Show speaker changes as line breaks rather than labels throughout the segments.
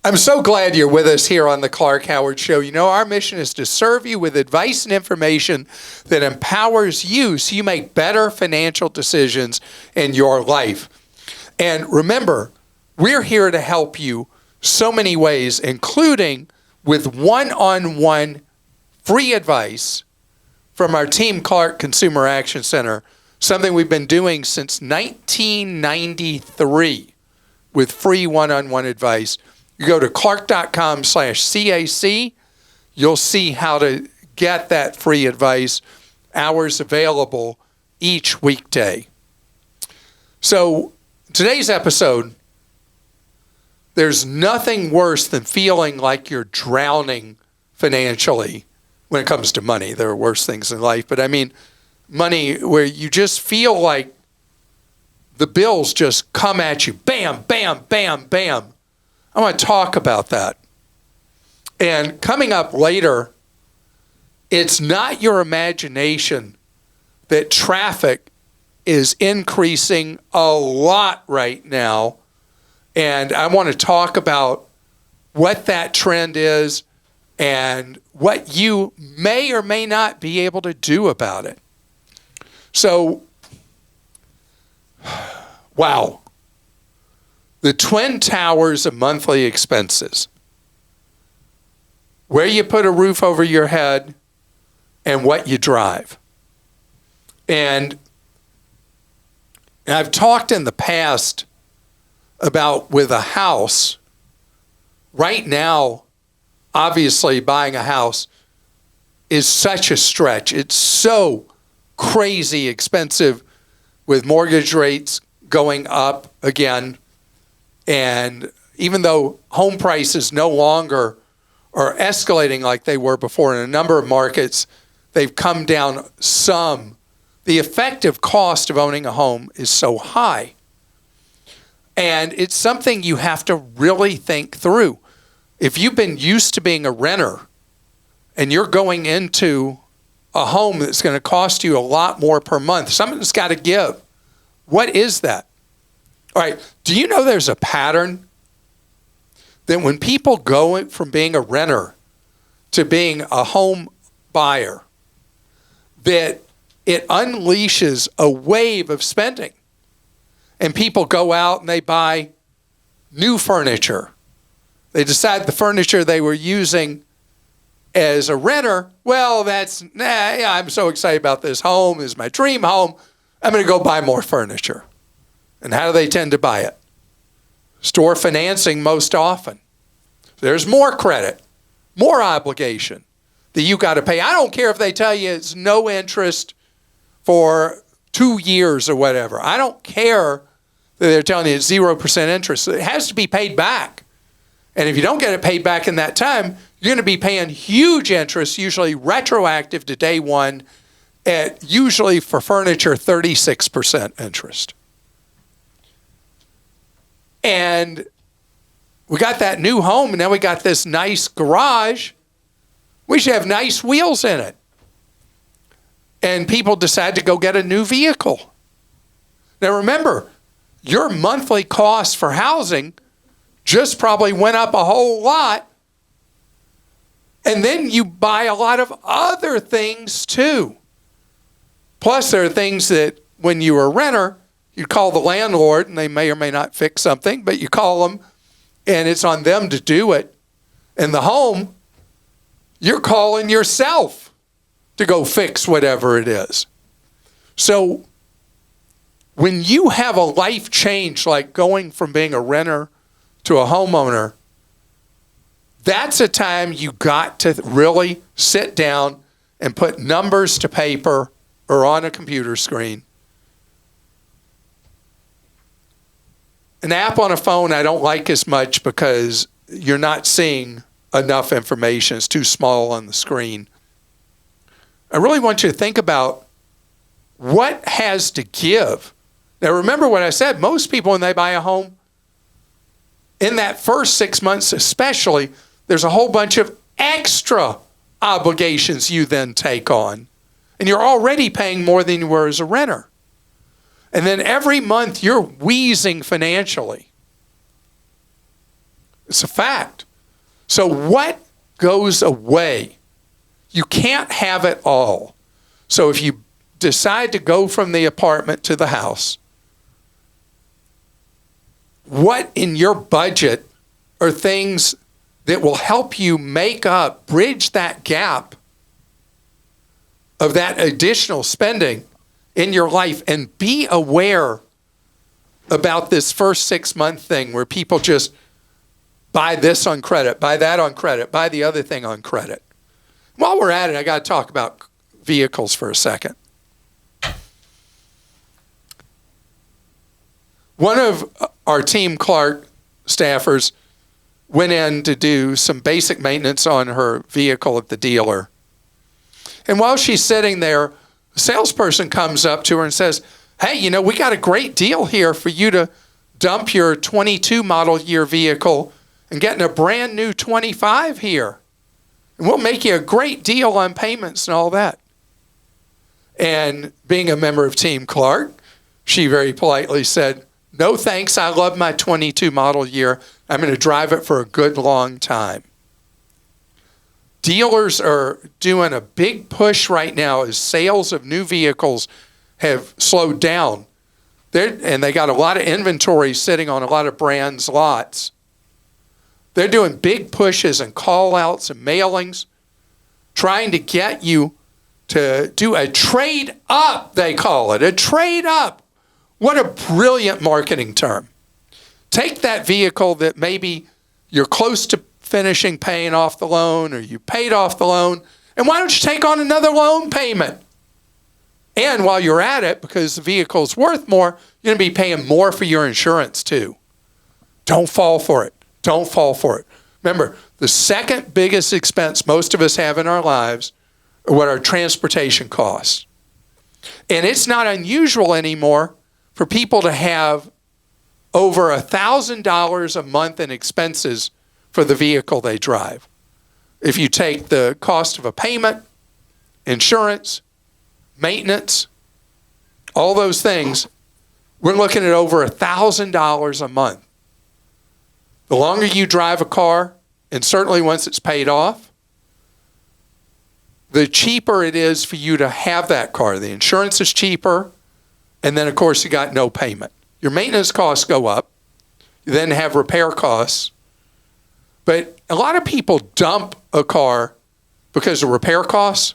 I'm so glad you're with us here on the Clark Howard Show. You know, our mission is to serve you with advice and information that empowers you so you make better financial decisions in your life. And remember, we're here to help you so many ways, including with one-on-one free advice from our Team Clark Consumer Action Center, something we've been doing since 1993 with free one-on-one advice. You go to clark.com/CAC. You'll see how to get that free advice. Hours available each weekday. So today's episode, there's nothing worse than feeling like you're drowning financially when it comes to money. There are worse things in life, but I mean money where you just feel like the bills just come at you. Bam, bam, bam, bam. I want to talk about that. And coming up later, it's not your imagination that traffic is increasing a lot right now. And I want to talk about what that trend is and what you may or may not be able to do about it. So, wow. The twin towers of monthly expenses. Where you put a roof over your head and what you drive. And I've talked in the past about with a house. Right now, obviously buying a house is such a stretch. It's so crazy expensive with mortgage rates going up again. And even though home prices no longer are escalating like they were before in a number of markets, they've come down some. The effective cost of owning a home is so high. And it's something you have to really think through. If you've been used to being a renter and you're going into a home that's going to cost you a lot more per month, something's got to give. What is that? All right, do you know there's a pattern that when people go from being a renter to being a home buyer, that it unleashes a wave of spending? And people go out and they buy new furniture. They decide the furniture they were using as a renter, well, I'm so excited about this home. This is my dream home. I'm going to go buy more furniture. And how do they tend to buy it? Store financing most often. There's more credit, more obligation that you got to pay. I don't care if they tell you it's no interest for 2 years or whatever. I don't care that they're telling you it's 0% interest. It has to be paid back. And if you don't get it paid back in that time, you're going to be paying huge interest, usually retroactive to day one, at usually for furniture, 36% interest. And we got that new home, and now we got this nice garage. We should have nice wheels in it. And people decide to go get a new vehicle. Now remember, your monthly cost for housing just probably went up a whole lot. And then you buy a lot of other things too. Plus there are things that when you were a renter, you call the landlord and they may or may not fix something, but you call them and it's on them to do it. In the home, you're calling yourself to go fix whatever it is. So when you have a life change, like going from being a renter to a homeowner, that's a time you got to really sit down and put numbers to paper or on a computer screen. An app on a phone I don't like as much because you're not seeing enough information. It's too small on the screen. I really want you to think about what has to give. Now remember what I said, most people when they buy a home, in that first 6 months especially, there's a whole bunch of extra obligations you then take on. And you're already paying more than you were as a renter. And then every month you're wheezing financially. It's a fact. So what goes away? You can't have it all. So if you decide to go from the apartment to the house, what in your budget are things that will help you bridge that gap of that additional spending in your life? And be aware about this first 6-month thing where people just buy this on credit, buy that on credit, buy the other thing on credit. While we're at it, I got to talk about vehicles for a second. One of our Team Clark staffers went in to do some basic maintenance on her vehicle at the dealer. And while she's sitting there, a salesperson comes up to her and says, hey, we got a great deal here for you to dump your 22 model year vehicle and get in a brand new 25 here. And we'll make you a great deal on payments and all that. And being a member of Team Clark, she very politely said, no thanks, I love my 22 model year. I'm going to drive it for a good long time. Dealers are doing a big push right now as sales of new vehicles have slowed down. And they got a lot of inventory sitting on a lot of brands' lots. They're doing big pushes and call-outs and mailings, trying to get you to do a trade-up, they call it, a trade-up. What a brilliant marketing term. Take that vehicle that maybe you're close to finishing paying off the loan or you paid off the loan, and why don't you take on another loan payment? And while you're at it, because the vehicle's worth more, you're going to be paying more for your insurance too. Don't fall for it. Don't fall for it. Remember, the second biggest expense most of us have in our lives are what our transportation costs. And it's not unusual anymore for people to have over $1,000 a month in expenses for the vehicle they drive. If you take the cost of a payment, insurance, maintenance, all those things, we're looking at over $1,000 a month. The longer you drive a car, and certainly once it's paid off, the cheaper it is for you to have that car. The insurance is cheaper, and then, of course, you got no payment. Your maintenance costs go up. You then have repair costs. But a lot of people dump a car because of repair costs.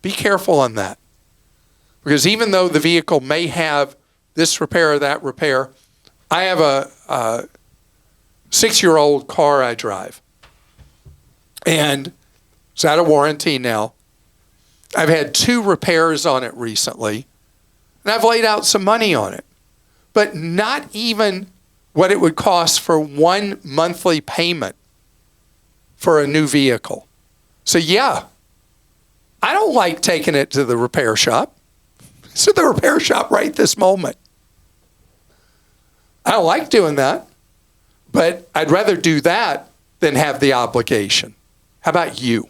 Be careful on that. Because even though the vehicle may have this repair or that repair, I have a 6-year-old car I drive. And it's out of warranty now. I've had 2 repairs on it recently. And I've laid out some money on it. But not even what it would cost for one monthly payment for a new vehicle. So yeah, I don't like taking it to the repair shop. It's at the repair shop right this moment. I don't like doing that, but I'd rather do that than have the obligation. How about you?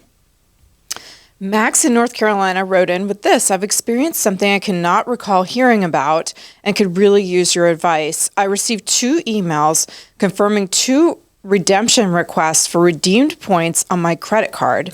Max in North Carolina wrote in with this. I've experienced something I cannot recall hearing about and could really use your advice. I received 2 emails confirming 2 redemption requests for redeemed points on my credit card.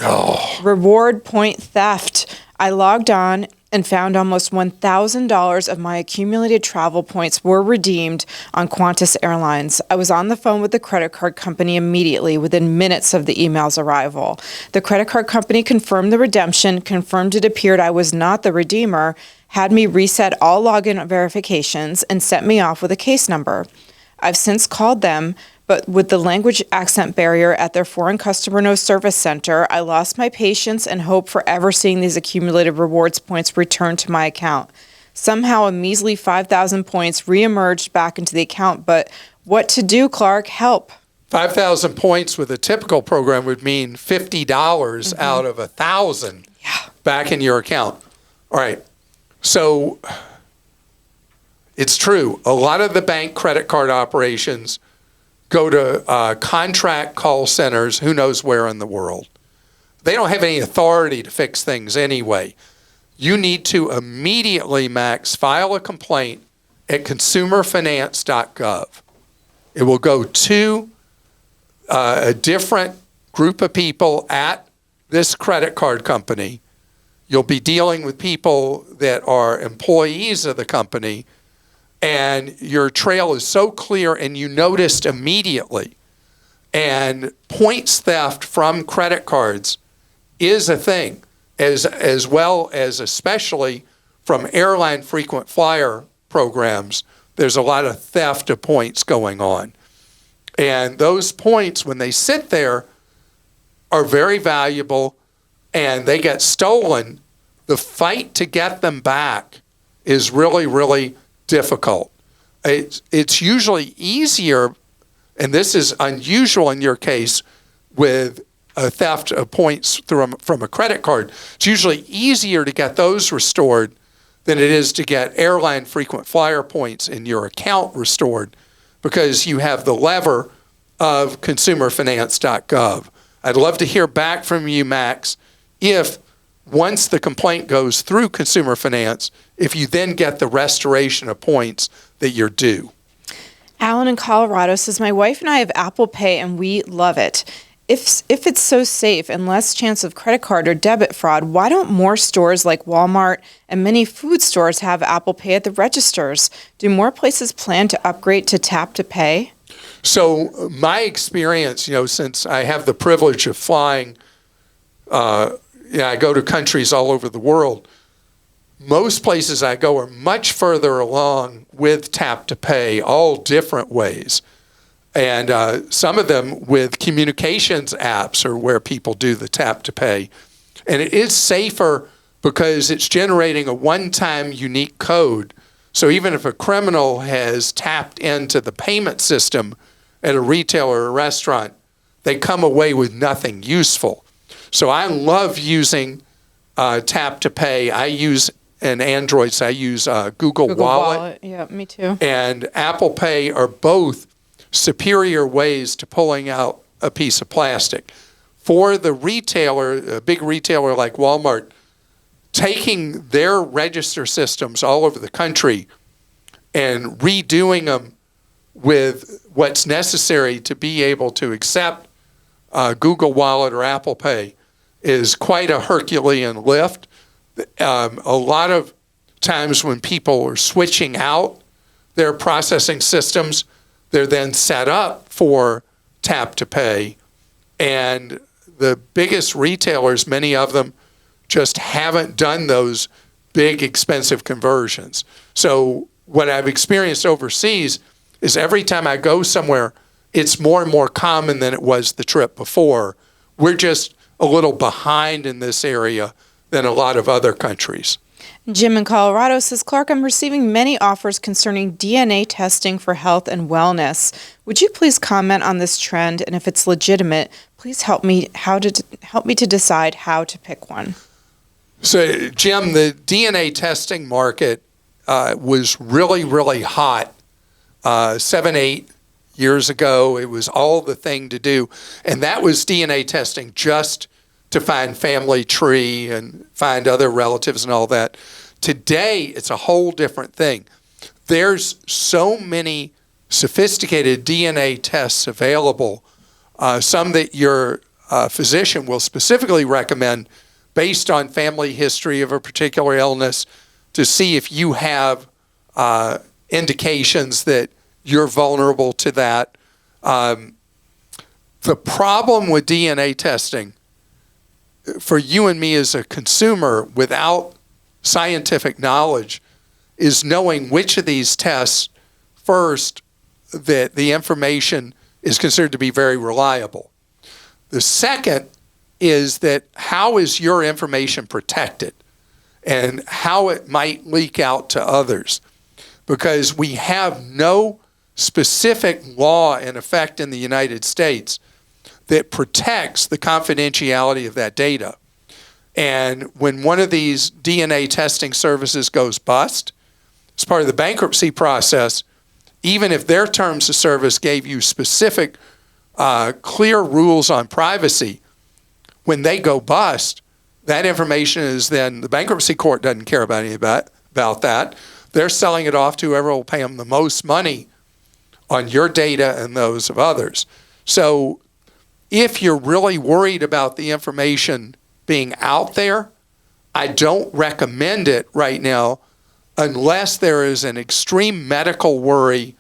Reward point theft. I logged on and found almost $1,000 of my accumulated travel points were redeemed on Qantas Airlines. I was on the phone with the credit card company immediately within minutes of the email's arrival. The credit card company confirmed the redemption, confirmed it appeared I was not the redeemer, had me reset all login verifications, and sent me off with a case number. I've since called them, but with the language accent barrier at their foreign customer no service center, I lost my patience and hope for ever seeing these accumulated rewards points return to my account. Somehow a measly 5,000 points reemerged back into the account, but what to do, Clark? Help.
5,000 points with a typical program would mean $50 out of 1,000 back in your account. All right. So it's true. A lot of the bank credit card operations go to contract call centers, who knows where in the world. They don't have any authority to fix things anyway. You need to immediately, Max, file a complaint at consumerfinance.gov. It will go to a different group of people at this credit card company. You'll be dealing with people that are employees of the company, and your trail is so clear and you noticed immediately. And points theft from credit cards is a thing, as well as especially from airline frequent flyer programs. There's a lot of theft of points going on. And those points, when they sit there, are very valuable, and they get stolen. The fight to get them back is really, really difficult. It's usually easier, and this is unusual in your case, with a theft of points from a credit card. It's usually easier to get those restored than it is to get airline frequent flyer points in your account restored, because you have the lever of consumerfinance.gov. I'd love to hear back from you, Max, if once the complaint goes through Consumer Finance, if you then get the restoration of points that you're due.
Allan in Colorado says, my wife and I have Apple Pay and we love it. If it's so safe and less chance of credit card or debit fraud, why don't more stores like Walmart and many food stores have Apple Pay at the registers? Do more places plan to upgrade to tap to pay?
So my experience, since I have the privilege of flying, I go to countries all over the world. Most places I go are much further along with tap to pay, all different ways. And some of them with communications apps are where people do the tap to pay. And it is safer because it's generating a one-time unique code. So even if a criminal has tapped into the payment system at a retailer or a restaurant, they come away with nothing useful. So I love using tap to pay. I use an Android, so I use Google Wallet.
Yeah, me too.
And Apple Pay are both superior ways to pulling out a piece of plastic. For the retailer, a big retailer like Walmart, taking their register systems all over the country and redoing them with what's necessary to be able to accept Google Wallet or Apple Pay is quite a Herculean lift. A lot of times when people are switching out their processing systems, they're then set up for tap to pay. And the biggest retailers, many of them, just haven't done those big, expensive conversions. So what I've experienced overseas is every time I go somewhere, it's more and more common than it was the trip before. We're just a little behind in this area than a lot of other countries.
Jim in Colorado says, Clark, I'm receiving many offers concerning DNA testing for health and wellness. Would you please comment on this trend? And if it's legitimate, please help me to decide how to pick one.
So, Jim, the DNA testing market was really, really hot 7-8 years ago. It was all the thing to do. And that was DNA testing just to find family tree and find other relatives and all that. Today, it's a whole different thing. There's so many sophisticated DNA tests available, some that your physician will specifically recommend based on family history of a particular illness to see if you have indications that you're vulnerable to that. The problem with DNA testing for you and me as a consumer without scientific knowledge is knowing which of these tests, first, that the information is considered to be very reliable. The second is that how is your information protected and how it might leak out to others. Because we have no specific law in effect in the United States that protects the confidentiality of that data. And when one of these DNA testing services goes bust, as part of the bankruptcy process, even if their terms of service gave you specific, clear rules on privacy, when they go bust, that information is then, the bankruptcy court doesn't care about any about that. They're selling it off to whoever will pay them the most money on your data and those of others. So if you're really worried about the information being out there, I don't recommend it right now unless there is an extreme medical worry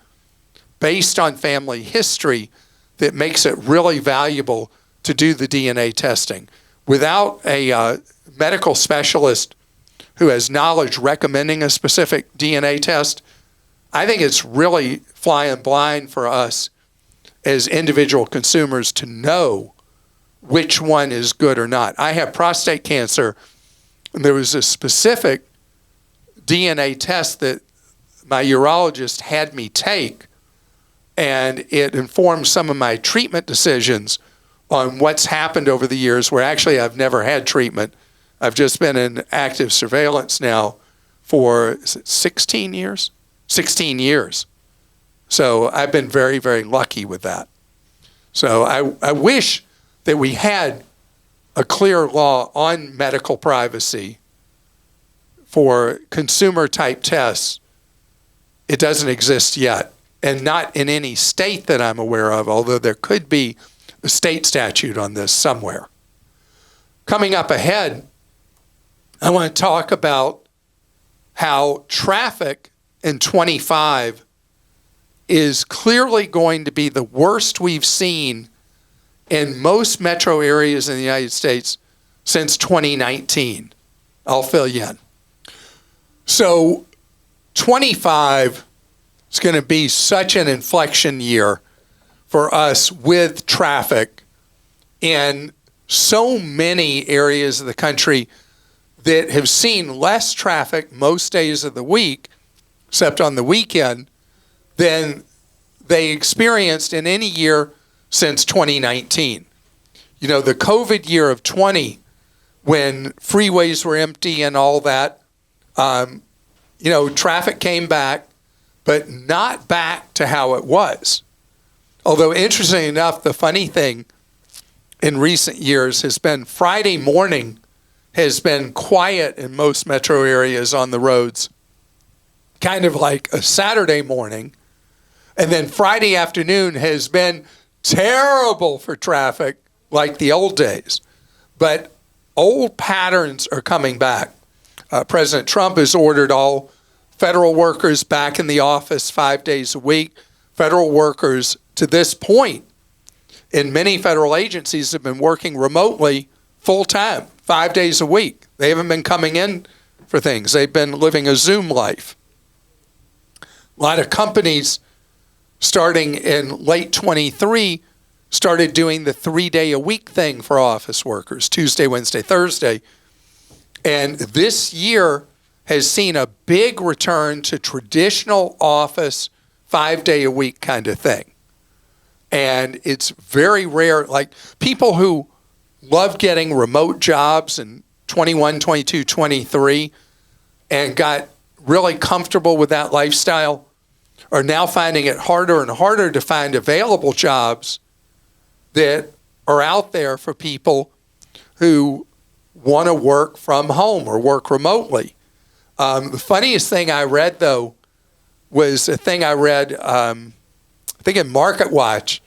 based on family history that makes it really valuable to do the DNA testing. Without a medical specialist who has knowledge recommending a specific DNA test, I think it's really flying blind for us as individual consumers to know which one is good or not. I have prostate cancer, and there was a specific DNA test that my urologist had me take, and it informed some of my treatment decisions on what's happened over the years, where actually I've never had treatment. I've just been in active surveillance now for 16 years? 16 years. So I've been very, very lucky with that. So I wish that we had a clear law on medical privacy for consumer type tests. It doesn't exist yet, and not in any state that I'm aware of, although there could be a state statute on this somewhere. Coming up ahead, I want to talk about how traffic in 25 is clearly going to be the worst we've seen in most metro areas in the United States since 2019. I'll fill you in. So 25 is going to be such an inflection year for us with traffic in so many areas of the country that have seen less traffic most days of the week, except on the weekend, than they experienced in any year since 2019. You know, the COVID year of 20, when freeways were empty and all that, traffic came back, but not back to how it was. Although, interestingly enough, the funny thing in recent years has been Friday morning has been quiet in most metro areas on the roads, kind of like a Saturday morning. And then Friday afternoon has been terrible for traffic like the old days. But old patterns are coming back. President Trump has ordered all federal workers back in the office 5 days a week. Federal workers, to this point, in many federal agencies have been working remotely full time, 5 days a week. They haven't been coming in for things. They've been living a Zoom life. A lot of companies, starting in late 23, started doing the 3-day-a-week thing for office workers, Tuesday, Wednesday, Thursday. And this year has seen a big return to traditional office 5-day-a-week kind of thing. And it's very rare, like people who love getting remote jobs in 21, 22, 23 and got really comfortable with that lifestyle are now finding it harder and harder to find available jobs that are out there for people who want to work from home or work remotely. The funniest thing I read, though, was a thing I read, I think in Market Watch,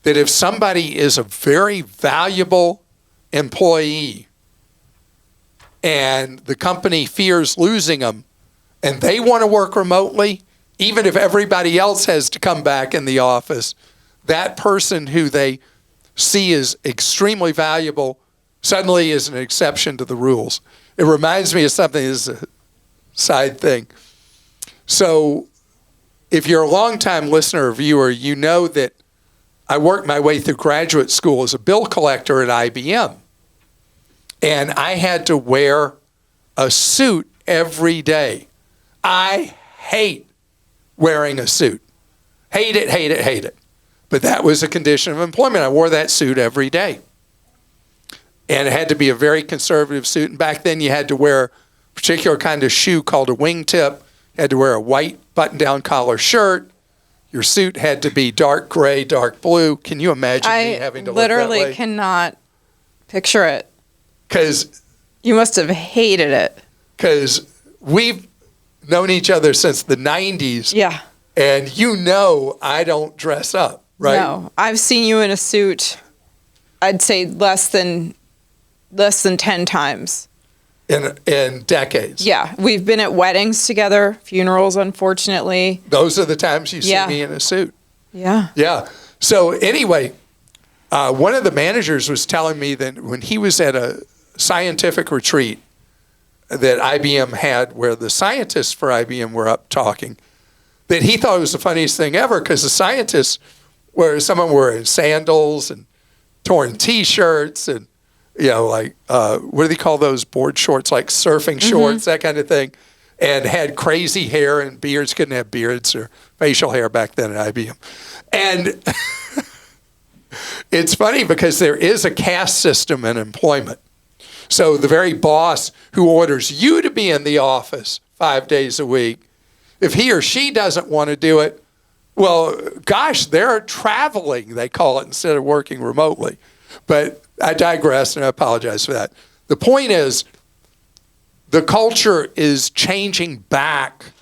that if somebody is a very valuable employee and the company fears losing them and they want to work remotely, even if everybody else has to come back in the office, that person who they see as extremely valuable suddenly is an exception to the rules. It reminds me of something as a side thing. So if you're a longtime listener or viewer, you know that I worked my way through graduate school as a bill collector at IBM. And I had to wear a suit every day. I hate wearing a suit. Hate it, hate it, hate it. But that was a condition of employment. I wore that suit every day. And it had to be a very conservative suit. And back then you had to wear a particular kind of shoe called a wingtip. You had to wear a white button-down collar shirt. Your suit had to be dark gray, dark blue. Can you imagine me having to look that way?
I literally cannot picture it.
Because
you must have hated it.
Because we've known each other since the 90s.
Yeah.
And you know I don't dress up, right?
No, I've seen you in a suit I'd say less than 10 times.
In decades.
Yeah, we've been at weddings together, funerals, unfortunately.
Those are the times you see me in a suit.
Yeah.
Yeah. So anyway, one of the managers was telling me that when he was at a scientific retreat that IBM had, where the scientists for IBM were up talking, that he thought it was the funniest thing ever, because the scientists some of them were in sandals and torn T-shirts and, like, what do they call those board shorts, like surfing shorts, that kind of thing, and had crazy hair and beards. Couldn't have beards or facial hair back then at IBM. And it's funny because there is a caste system in employment. So the very boss who orders you to be in the office 5 days a week, if he or she doesn't want to do it, well, gosh, they're traveling, they call it, instead of working remotely. But I digress, and I apologize for that. The point is, the culture is changing back,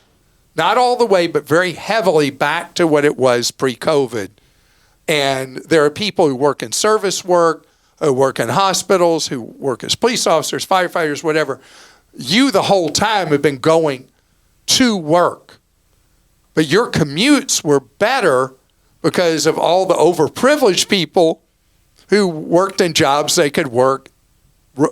not all the way, but very heavily back to what it was pre-COVID. And there are people who work in service work, who work in hospitals, who work as police officers, firefighters, whatever. You, the whole time, have been going to work. But your commutes were better because of all the overprivileged people who worked in jobs they could work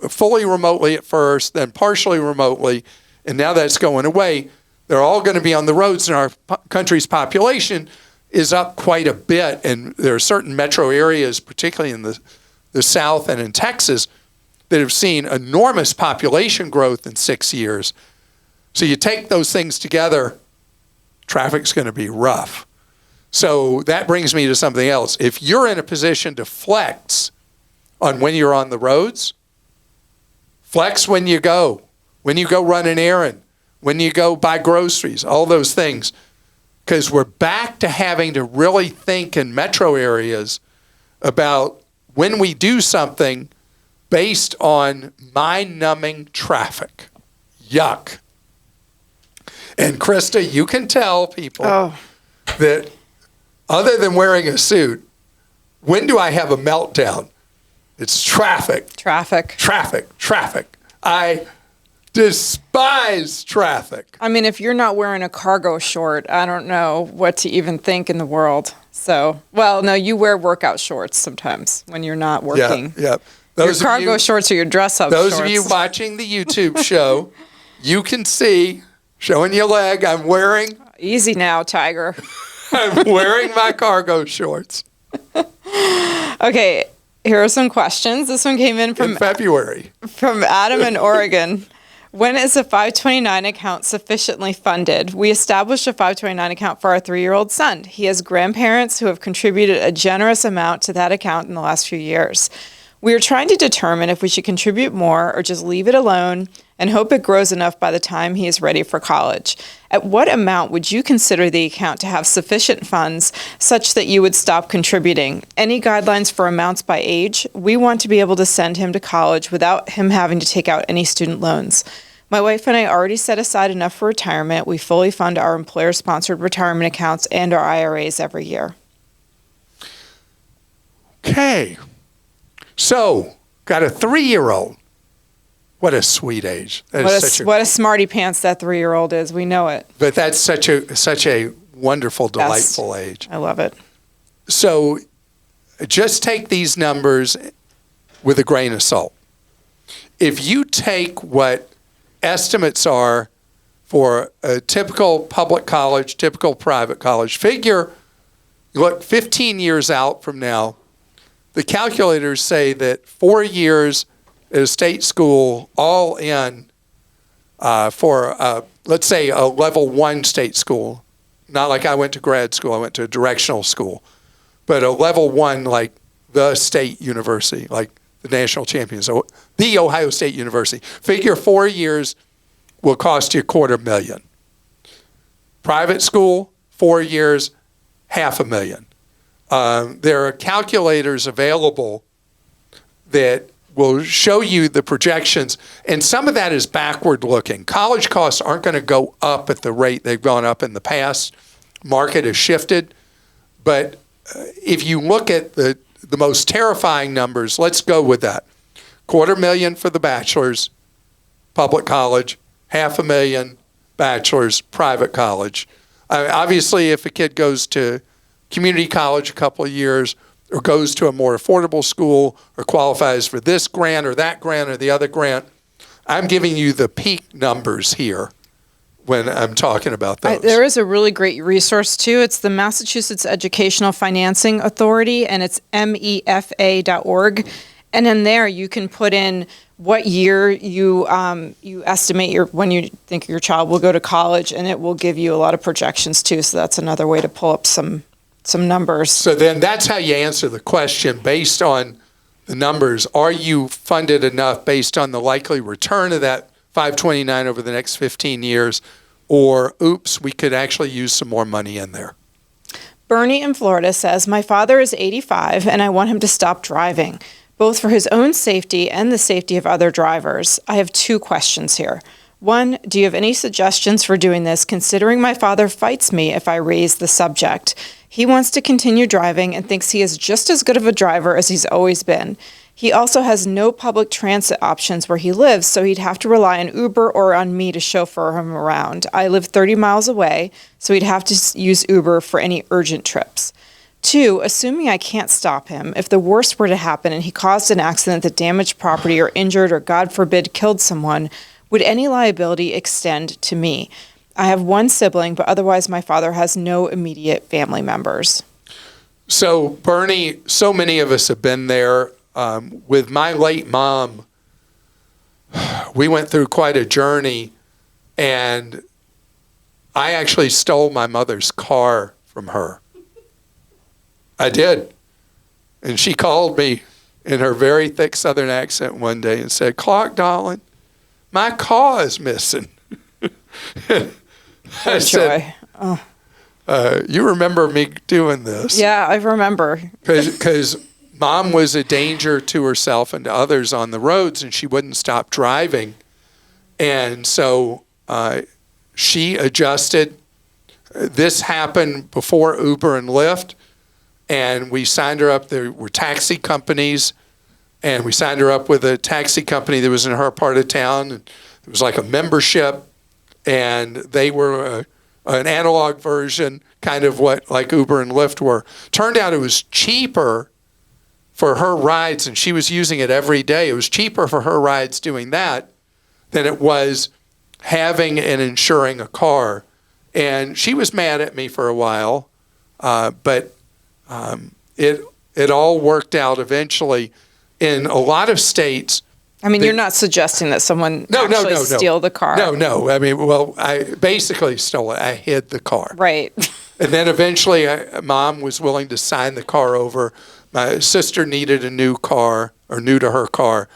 fully remotely at first, then partially remotely, and now that's going away. They're all going to be on the roads, and our country's population is up quite a bit, and there are certain metro areas, particularly in the South and in Texas, that have seen enormous population growth in 6 years. So you take those things together, traffic's going to be rough. So that brings me to something else. If you're in a position to flex on when you're on the roads, flex when you go run an errand, when you go buy groceries, all those things. Because we're back to having to really think in metro areas about when we do something based on mind-numbing traffic. Yuck. And Christa, you can tell people that other than wearing a suit, when do I have a meltdown? It's traffic.
Traffic.
I despise traffic.
I mean, if you're not wearing a cargo short, I don't know what to even think in the world. So, well, no, you wear workout shorts sometimes when you're not working.
Yeah.
Your cargo shorts or your dress-up shorts.
Those of you watching the YouTube show, you can see, showing your leg, I'm wearing...
Easy now, Tiger.
I'm wearing my cargo shorts.
Okay, here are some questions. This one came in
February.
From Adam in Oregon. When is a 529 account sufficiently funded? We established a 529 account for our 3-year-old son. He has grandparents who have contributed a generous amount to that account in the last few years. We are trying to determine if we should contribute more or just leave it alone and hope it grows enough by the time he is ready for college. At what amount would you consider the account to have sufficient funds such that you would stop contributing? Any guidelines for amounts by age? We want to be able to send him to college without him having to take out any student loans. My wife and I already set aside enough for retirement. We fully fund our employer-sponsored retirement accounts and our IRAs every year.
Okay. So, got a 3-year-old. What a sweet age.
What a smarty pants that 3-year-old is. We know it.
But that's such a wonderful, delightful age.
I love it.
So, just take these numbers with a grain of salt. If you take what estimates are for a typical public college, typical private college, look 15 years out from now, the calculators say that 4 years at a state school, all in for, let's say, a level 1 state school, not like I went to grad school, I went to a directional school, but a level 1 like the state university, like the national champions, so the Ohio State University. Figure 4 years will cost you $250,000. Private school, 4 years, $500,000. There are calculators available that will show you the projections, and some of that is backward looking. College costs aren't going to go up at the rate they've gone up in the past. Market has shifted, but if you look at the the most terrifying numbers, let's go with that. $250,000 for the bachelor's, public college, $500,000 bachelor's, private college. Obviously, if a kid goes to community college a couple of years or goes to a more affordable school or qualifies for this grant or that grant or the other grant, I'm giving you the peak numbers here when I'm talking about those.
There is a really great resource, too. It's the Massachusetts Educational Financing Authority, and it's mefa.org. And in there, you can put in what year you estimate when you think your child will go to college, and it will give you a lot of projections, too. So that's another way to pull up some numbers.
So then that's how you answer the question based on the numbers. Are you funded enough based on the likely return of that $529 over the next 15 years? Or, oops, we could actually use some more money in there.
Bernie in Florida says, my father is 85 and I want him to stop driving, both for his own safety and the safety of other drivers. I have 2 questions here. 1, do you have any suggestions for doing this, considering my father fights me if I raise the subject? He wants to continue driving and thinks he is just as good of a driver as he's always been. He also has no public transit options where he lives, so he'd have to rely on Uber or on me to chauffeur him around. I live 30 miles away, so he'd have to use Uber for any urgent trips. 2, assuming I can't stop him, if the worst were to happen and he caused an accident that damaged property or injured or, God forbid, killed someone, would any liability extend to me? I have 1 sibling, but otherwise my father has no immediate family members.
So, Bernie, so many of us have been there. With my late mom, we went through quite a journey, and I actually stole my mother's car from her. I did. And she called me in her very thick Southern accent one day and said, Clark, darling, my car is missing. I said, you remember me doing this?
Yeah, I remember.
Because Mom was a danger to herself and to others on the roads, and she wouldn't stop driving. And so she adjusted. This happened before Uber and Lyft, and we signed her up. There were taxi companies, and we signed her up with a taxi company that was in her part of town. And it was like a membership, and they were an analog version, kind of what like Uber and Lyft were. Turned out it was cheaper for her rides, and she was using it every day. It was cheaper for her rides doing that than it was having and insuring a car. And she was mad at me for a while, but it all worked out eventually. In a lot of states,
I mean, you're not suggesting that someone actually steal the car.
No. I mean, well, I basically stole it. I hid the car.
Right.
And then eventually, Mom was willing to sign the car over. My sister needed a new car, or new to her car,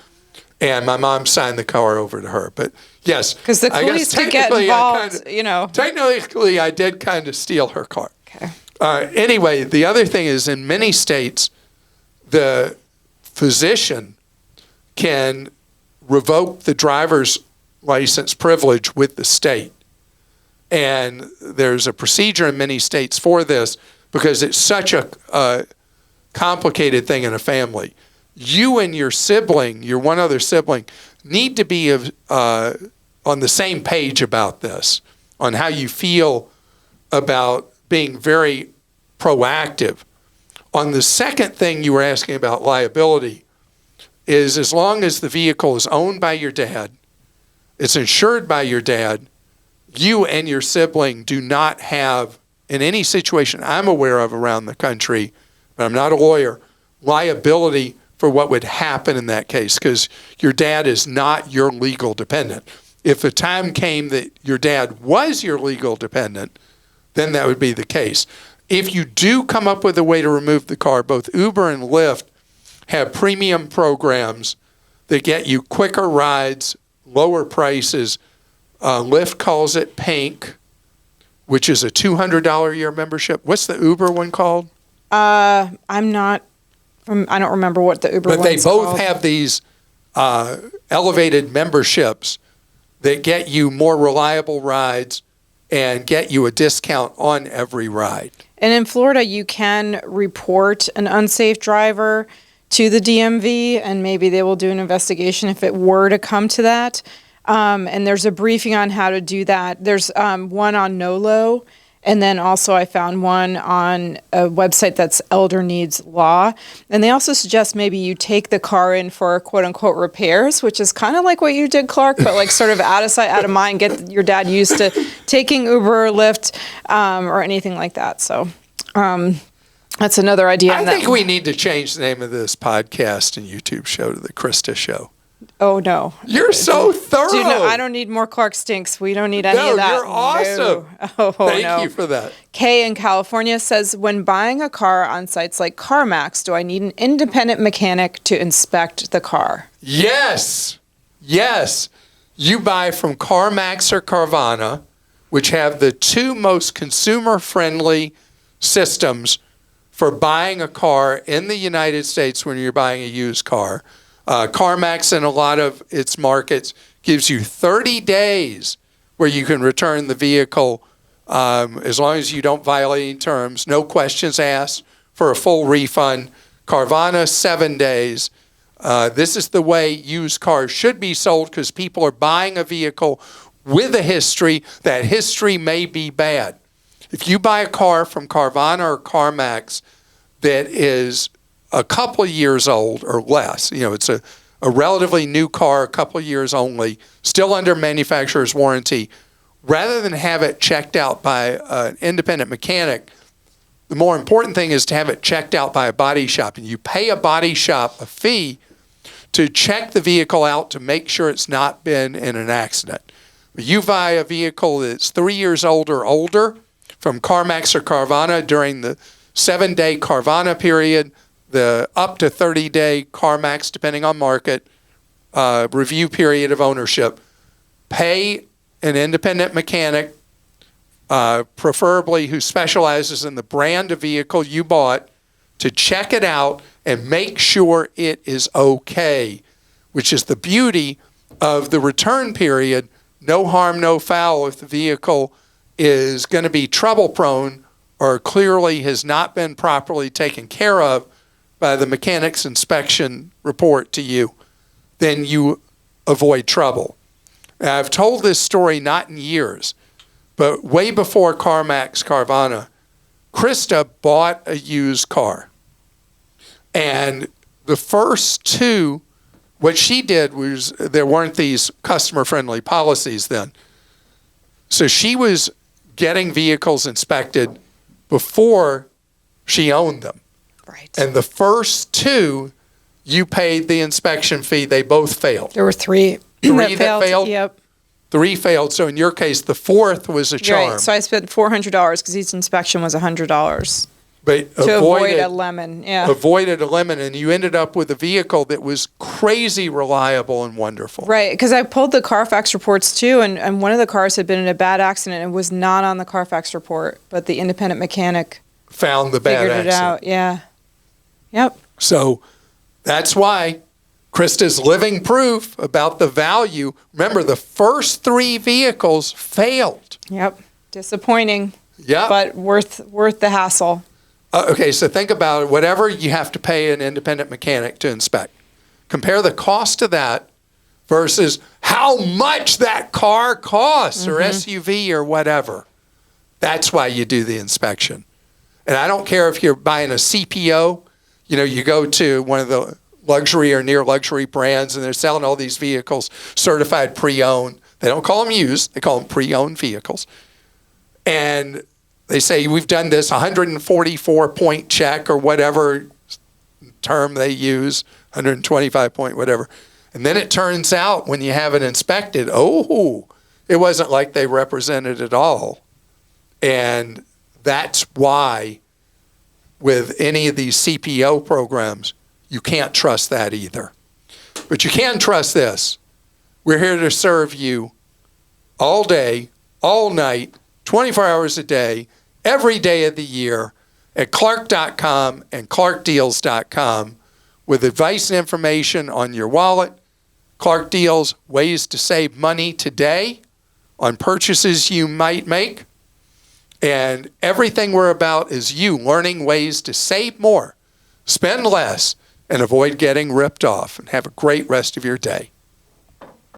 and my mom signed the car over to her. But yes,
because the police could get involved,
Technically, I did kind of steal her car.
Okay.
Anyway, the other thing is, in many states, the physician can revoke the driver's license privilege with the state. And there's a procedure in many states for this because it's such a complicated thing in a family. You and your sibling, your one other sibling, need to be on the same page about this, on how you feel about being very proactive. On the second thing you were asking about liability is, as long as the vehicle is owned by your dad, it's insured by your dad, you and your sibling do not have, in any situation I'm aware of around the country, but I'm not a lawyer, liability for what would happen in that case, because your dad is not your legal dependent. If the time came that your dad was your legal dependent, then that would be the case. If you do come up with a way to remove the car, both Uber and Lyft have premium programs that get you quicker rides, lower prices. Lyft calls it Pink, which is a $200 a year membership. What's the Uber one called?
I don't remember what the Uber one's
called. But they both
called.
have these elevated memberships that get you more reliable rides and get you a discount on every ride.
And in Florida, you can report an unsafe driver to the DMV, and maybe they will do an investigation if it were to come to that. And there's a briefing on how to do that. There's one on NOLO, and then also I found one on a website that's Elder Needs Law. And they also suggest maybe you take the car in for quote-unquote repairs, which is kind of like what you did, Clark, but like sort of out of sight, out of mind, get your dad used to taking Uber or Lyft or anything like that. So that's another idea.
I think we need to change the name of this podcast and YouTube show to the Christa Show.
Oh, no.
You're so thorough.
Dude, no, I don't need more Clark Stinks. We don't need any of that.
No, you're awesome.
No.
Thank you for that.
Kay in California says, when buying a car on sites like CarMax, do I need an independent mechanic to inspect the car?
Yes. Yes. You buy from CarMax or Carvana, which have the two most consumer-friendly systems for buying a car in the United States when you're buying a used car. CarMax in a lot of its markets gives you 30 days where you can return the vehicle as long as you don't violate any terms, no questions asked, for a full refund. Carvana, 7 days. This is the way used cars should be sold because people are buying a vehicle with a history. That history may be bad. If you buy a car from Carvana or CarMax that is a couple of years old or less, it's a relatively new car, a couple of years only, still under manufacturer's warranty, rather than have it checked out by an independent mechanic, the more important thing is to have it checked out by a body shop. And you pay a body shop a fee to check the vehicle out to make sure it's not been in an accident. If you buy a vehicle that's 3 years old or older from CarMax or Carvana during the 7-day Carvana period, the up to 30-day CarMax, depending on market, review period of ownership, pay an independent mechanic, preferably who specializes in the brand of vehicle you bought, to check it out and make sure it is okay, which is the beauty of the return period. No harm, no foul if the vehicle is going to be trouble prone or clearly has not been properly taken care of by the mechanic's inspection report to you, then you avoid trouble. Now, I've told this story not in years, but way before CarMax Carvana, Christa bought a used car. And the first two, what she did was, there weren't these customer-friendly policies then. So she was getting vehicles inspected before she owned them.
Right.
And the first two, you paid the inspection fee. They both failed.
There were three
that failed?
Yep.
3 failed. So in your case, the fourth was a charm.
Right. So I spent $400 because each inspection was $100
But
to avoid a lemon. Yeah.
Avoided a lemon, and you ended up with a vehicle that was crazy reliable and wonderful.
Right. Because I pulled the Carfax reports too, and one of the cars had been in a bad accident and was not on the Carfax report, but the independent mechanic
Found the bad
figured
accident.
it out. Yeah. Yep.
So that's why Christa's living proof about the value. Remember, the first 3 vehicles failed.
Yep. Disappointing.
Yeah.
But worth the hassle.
Okay, so think about it. Whatever you have to pay an independent mechanic to inspect. Compare the cost of that versus how much that car costs or SUV or whatever. That's why you do the inspection. And I don't care if you're buying a CPO. You go to one of the luxury or near luxury brands and they're selling all these vehicles certified pre-owned. They don't call them used. They call them pre-owned vehicles. And they say, we've done this 144-point check or whatever term they use, 125-point whatever. And then it turns out when you have it inspected, it wasn't like they represented it all. And that's why with any of these CPO programs, you can't trust that either. But you can trust this. We're here to serve you all day, all night, 24 hours a day, every day of the year at Clark.com and ClarkDeals.com with advice and information on your wallet. Clark Deals, ways to save money today on purchases you might make. And everything we're about is you learning ways to save more, spend less, and avoid getting ripped off. And have a great rest of your day.